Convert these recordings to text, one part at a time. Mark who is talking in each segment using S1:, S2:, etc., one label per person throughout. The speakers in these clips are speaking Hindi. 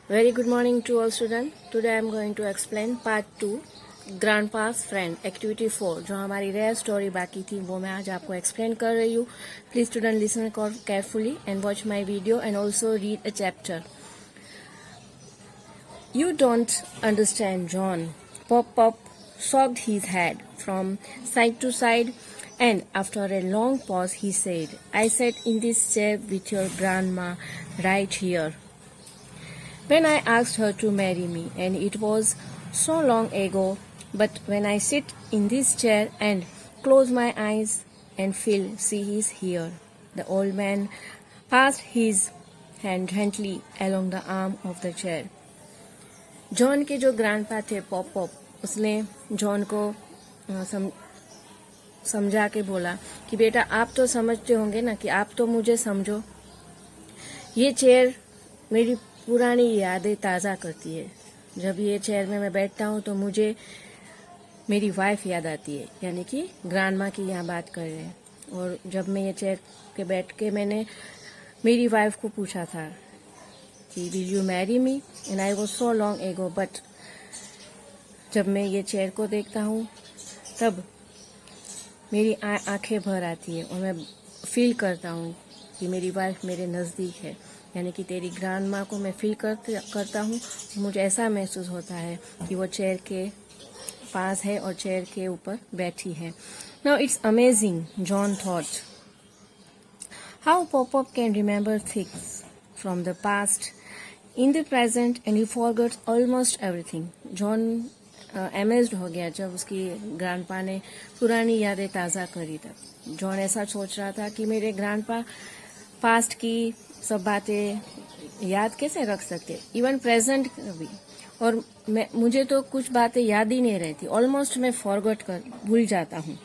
S1: Very good morning to all students. Today I am going to explain part 2 Grandpa's Friend Activity 4 जो हमारी रेयर स्टोरी बाकी थी वो मैं आज आपको एक्सप्लेन कर रही हूँ. Please student listen carefully and watch my video and also read a chapter. You don't understand, John. Pop shook his head from side to side, and after a long pause he said, I sat in this chair with your grandma right here when I asked her to marry me, and it was so long ago, but when I sit in this chair and close my eyes and feel she is here. The old man passed his hand gently along the arm of the chair. John के जो ग्रैंडपा थे पॉप उसने जॉन को समझा के बोला कि बेटा आप तो समझते होंगे ना कि आप तो मुझे समझो. ये चेयर मेरी पुरानी यादें ताज़ा करती है. जब ये चेयर में मैं बैठता हूँ तो मुझे मेरी वाइफ याद आती है, यानी कि ग्रैंडमा की यहाँ बात कर रहे हैं. और जब मैं ये चेयर के बैठ के मैंने मेरी वाइफ को पूछा था कि will you marry me, and I was so long ago, but जब मैं ये चेयर को देखता हूँ तब मेरी आंखें भर आती है और मैं फील करता हूँ कि मेरी वाइफ मेरे नज़दीक है, यानी कि तेरी ग्रैंड माँ को मैं फील करता हूँ. मुझे ऐसा महसूस होता है कि वो चेयर के पास है और चेयर के ऊपर बैठी है. Now it's amazing, John thought, how pop can remember things from the past in the present and he forgot almost everything. John amazed हो गया जब उसकी ग्रैंडपा ने पुरानी यादें ताज़ा करी. तब जॉन ऐसा सोच रहा था कि मेरे ग्रैंडपा पास्ट की सब बातें याद कैसे रख सकते, इवन प्रेजेंट भी. और मुझे तो कुछ बातें याद ही नहीं रहती, ऑलमोस्ट मैं फॉरगॉट कर भूल जाता हूँ.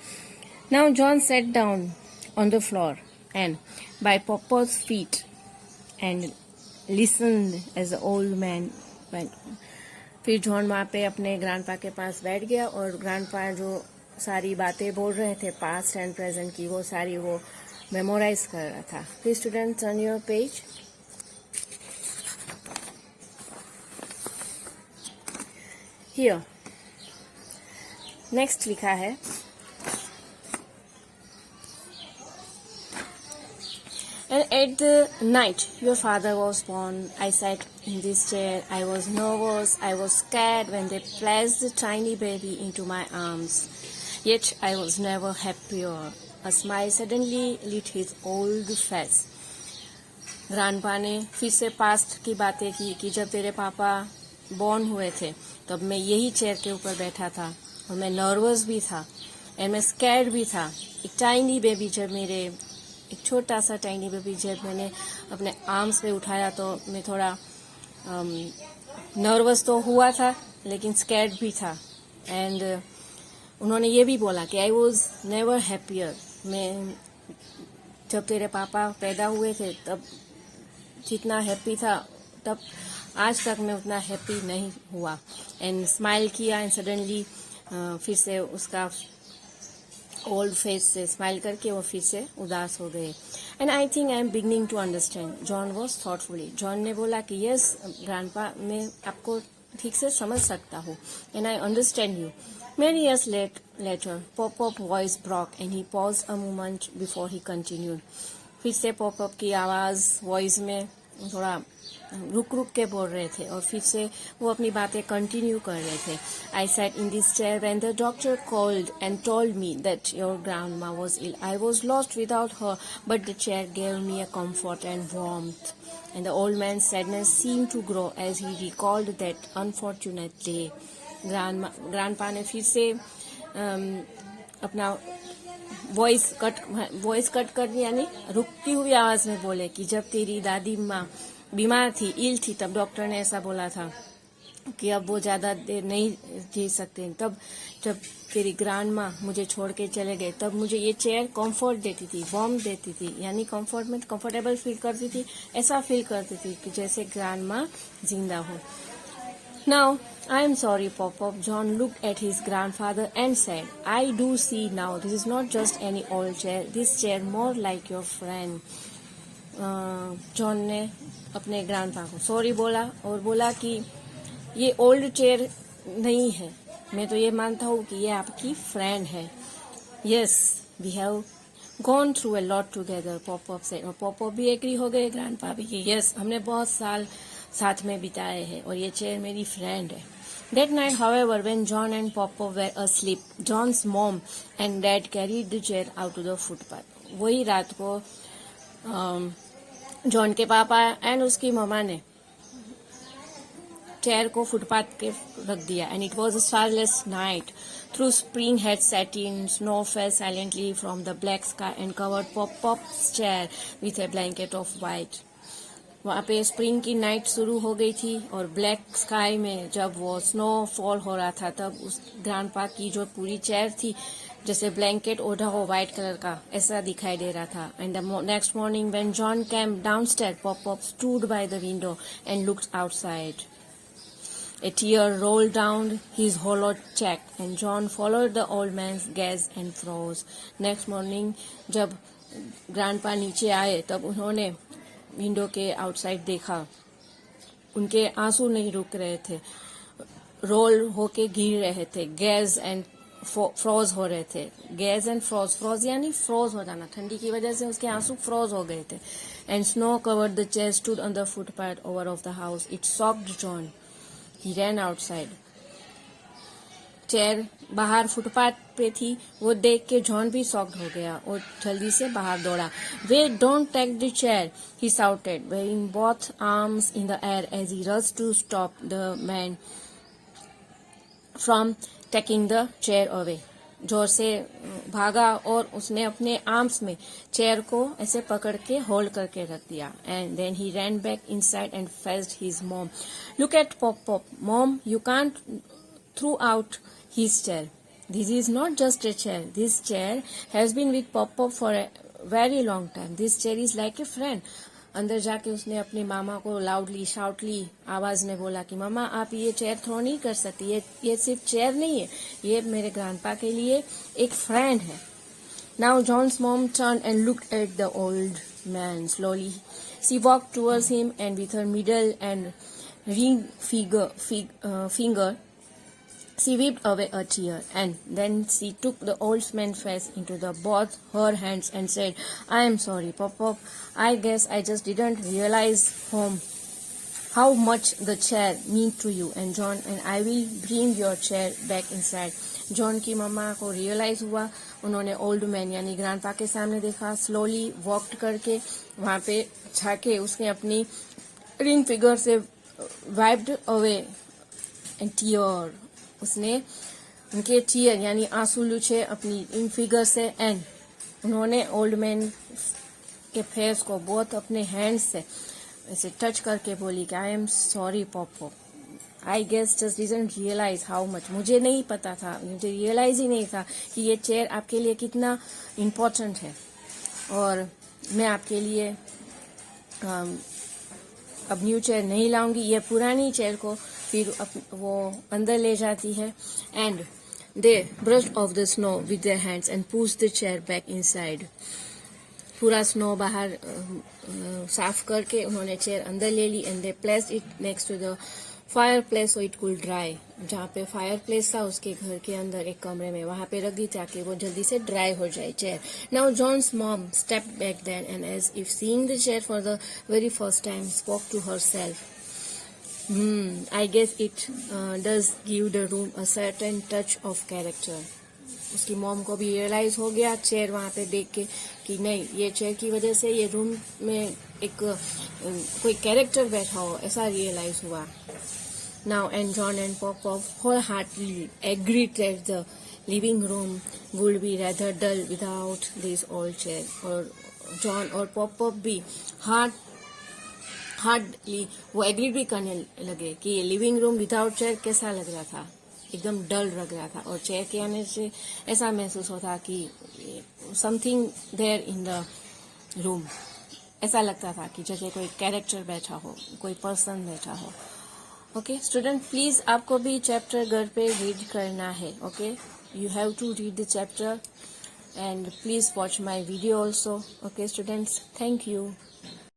S1: Now John sat down on the floor and by Pop Pop's feet and listened as the old man went. फिर जॉन वहाँ पे अपने ग्रैंडपा के पास बैठ गया और ग्रैंडपा जो सारी बातें बोल रहे थे पास्ट एंड प्रेजेंट की वो सारी वो मेमोराइज कर रहा था. Please student turn your page. Here next लिखा है, and at the night your father was born, I sat in this chair. I was nervous, I was scared when they placed the tiny baby into my arms. Yet I was never happier. A smile suddenly lit his old face. Grandpa ने फिर से पास्ट की बातें की कि जब तेरे पापा बॉर्न हुए थे तब मैं यही चेयर के ऊपर बैठा था और मैं नर्वस भी था एंड मैं स्कैर्ड भी था. एक टाइनी बेबी जब एक छोटा सा टाइनी बेबी जब मैंने अपने आर्म्स पे उठाया तो मैं थोड़ा नर्वस तो हुआ था लेकिन स्कैर्ड भी था. एंड उन्होंने ये भी बोला कि आई वॉज नेवर हैप्पियर. मैं जब तेरे पापा पैदा हुए थे तब जितना हैप्पी था तब आज तक मैं उतना हैप्पी नहीं हुआ. एंड स्माइल किया एंड सडनली फिर से उसका ओल्ड फेस से स्माइल करके वो फिर से उदास हो गए. And I think I am beginning to understand, John was thoughtfully. John ने बोला कि यस ग्रैंडपा, मैं आपको ठीक से समझ सकता हूँ and I understand you. Many years later, Pop voice broke and he paused a moment before he continued. फिर से पॉप की आवाज़ वॉइस में थोड़ा रुक के बोल रहे थे और फिर से वो अपनी बातें कंटिन्यू कर रहे थे. I sat in this chair when the doctor called and told me that your grandma was ill. I was lost without her, but the chair gave me a comfort and warmth. And the old man's sadness seemed to grow as he recalled that unfortunate day. Grandpa ने फिर से अपना वॉइस कट कर दिया, यानी रुकती हुई आवाज में बोले कि जब तेरी दादी माँ बीमार थी, इल थी, तब डॉक्टर ने ऐसा बोला था कि अब वो ज्यादा देर नहीं जी सकते. तब जब तेरी ग्रैंड माँ मुझे छोड़ के चले गए तब मुझे ये चेयर कंफर्ट देती थी, वार्म देती थी, यानी कंफर्ट में कंफर्टेबल फील करती थी, ऐसा फील करती थी कि जैसे ग्रैंड माँ जिंदा हो. Now, I am sorry, Pop. John looked at his grandfather and said, I do see now, this is not just any old chair, this chair more like your friend. John ने अपने ग्रैंडपा को सॉरी बोला और बोला कि ये ओल्ड चेयर नहीं है, मैं तो ये मानता हूँ कि ये आपकी फ्रेंड है. Yes, we have gone through a lot together, pop से. और पॉप भी एग्री हो गए, ग्रैंडपा भी कि यस, हमने बहुत साल साथ में बिताए हैं और ये चेयर मेरी फ्रेंड है. That night, however, when John and Pop were asleep, John's mom and dad carried the chair out to the footpath. वही रात को जॉन के पापा एंड उसकी ममा ने चेयर को फुटपाथ के रख दिया. And it was a starless night. Through spring had set in, snow fail silently from the black sky and covered pops chair with A blanket of white. वहाँ पे स्प्रिंग की नाइट शुरू हो गई थी और ब्लैक स्काई में जब वो स्नो फॉल हो रहा था तब उस ग्रैंडपा की जो पूरी चेयर थी जैसे ब्लैंकेट ओढ़ा हो व्हाइट कलर का ऐसा दिखाई दे रहा था. And the next morning when John came downstair, pop stood by the window and looked outside. A tear rolled down his hollow cheek, and John followed the old man's gaze and froze. Next morning, जब ग्रैंडपा नीचे आए तब उन्होंने विंडो के आउटसाइड देखा. उनके आंसू नहीं रुक रहे थे, रोल होके गिर रहे थे. गैज एंड फ्रोज हो रहे थे. गैज एंड फ्रोज यानी फ्रोज हो जाना, ठंडी की वजह से उसके आंसू फ्रोज हो गए थे. And snow covered the chair stood on the footpath over of the house. It shocked John. He ran outside. Chair बाहर फुटपाथ पे थी, वो देख के जॉन भी शॉक्ड हो गया और जल्दी से बाहर दौड़ा. Wait don't take the chair, he shouted, waving both arms in the air as he rushed to stop the man from taking the chair away. जोर से भागा और उसने अपने आर्म्स में चेयर को ऐसे पकड़ के होल्ड करके रख दिया. And then he ran back inside and fetched his mom. Look at pop. Mom, you can't through out his chair. This is not just a chair. This chair has been with Pop for a very long time. This chair is like a friend. अंदर जाके उसने अपनी मामा को लाउडली शाउटली आवाज में बोला कि मामा आप ये चेयर थ्रो नहीं कर सकती, ये सिर्फ चेयर नहीं है, ये मेरे ग्रैंडपा के लिए एक फ्रेंड है. Now John's mom turned and looked at the old man slowly. She walked towards him and with her middle and ring finger she wiped away a tear, and then she took the old man's face into both her hands and said, I am sorry, Pop. I guess I just didn't realize how much the chair meant to you and John, and I will bring your chair back inside. John की मम्मा को रियलाइज हुआ. उन्होंने ओल्ड मैन यानी ग्रैंडपा के सामने देखा. स्लोली वॉक्ड करके वहां पे जाके उसने अपनी रिंग फिगर से वाइप्ड अवे एंड टीयर. उसने उनके टीयर यानी आंसू लुछे अपनी इन फिगर से. एंड उन्होंने ओल्ड मैन के फेस को बहुत अपने हैंड से ऐसे टच करके बोली कि I am sorry pop. I guess just didn't realise how much. मुझे नहीं पता था, मुझे रियलाइज ही नहीं था कि ये चेयर आपके लिए कितना इम्पोर्टेंट है. और मैं आपके लिए अब न्यू चेयर नहीं लाऊंगी. ये पुरानी चेयर को फिर वो अंदर ले जाती है. And they brushed off the snow with their hands and pushed the chair back inside. पूरा स्नो बाहर साफ करके उन्होंने चेयर अंदर ले ली. And they placed it next to the fireplace so it could dry. जहाँ पे फायर प्लेस था उसके घर के अंदर एक कमरे में, वहां पे रख दी ताकि वो जल्दी से ड्राई हो जाए chair. Now John's mom stepped back then and as if seeing the chair for the very first time spoke to herself, I guess it does give the room a certain touch of character. उसकी मॉम को भी रियलाइज हो गया चेयर वहां पे देख के कि नहीं, ये चेयर की वजह से ये रूम में एक कोई कैरेक्टर बैठा हो, ऐसा रियलाइज हुआ. Now and John and Pop wholeheartedly agreed that the living room would be rather dull without this old chair. और जॉन और पॉप भी हार्डली वो एग्री भी करने लगे कि ये लिविंग रूम विदाउट चेयर कैसा लग रहा था, एकदम डल लग रहा था. और चेयर के आने से ऐसा महसूस होता कि something there in the room, ऐसा लगता था कि जैसे कोई कैरेक्टर बैठा हो, कोई पर्सन बैठा हो. ओके स्टूडेंट, प्लीज आपको भी चैप्टर घर पे रीड करना है. Okay, you have to read the chapter and please watch my video also. Okay students, thank you.